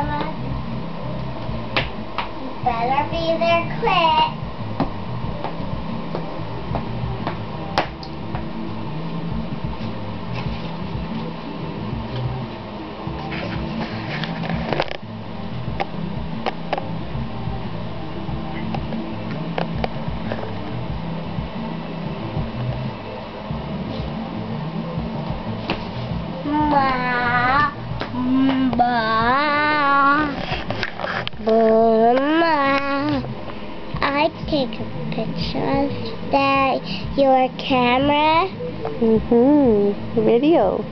Mama. You better be there quick. I take a picture of that. Your camera. Video.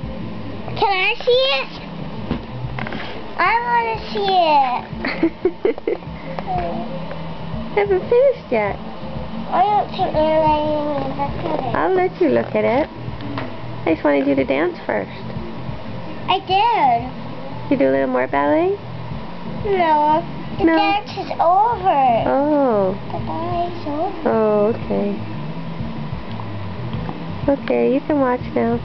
Can I see it? I want to see it. Haven't finished yet. I don't think you're letting me look at it. I'll let you look at it. I just wanted you to dance first. I did. You do a little more ballet? No. The No. dance is over. Oh. The ballet's over. Oh, okay. Okay, you can watch now.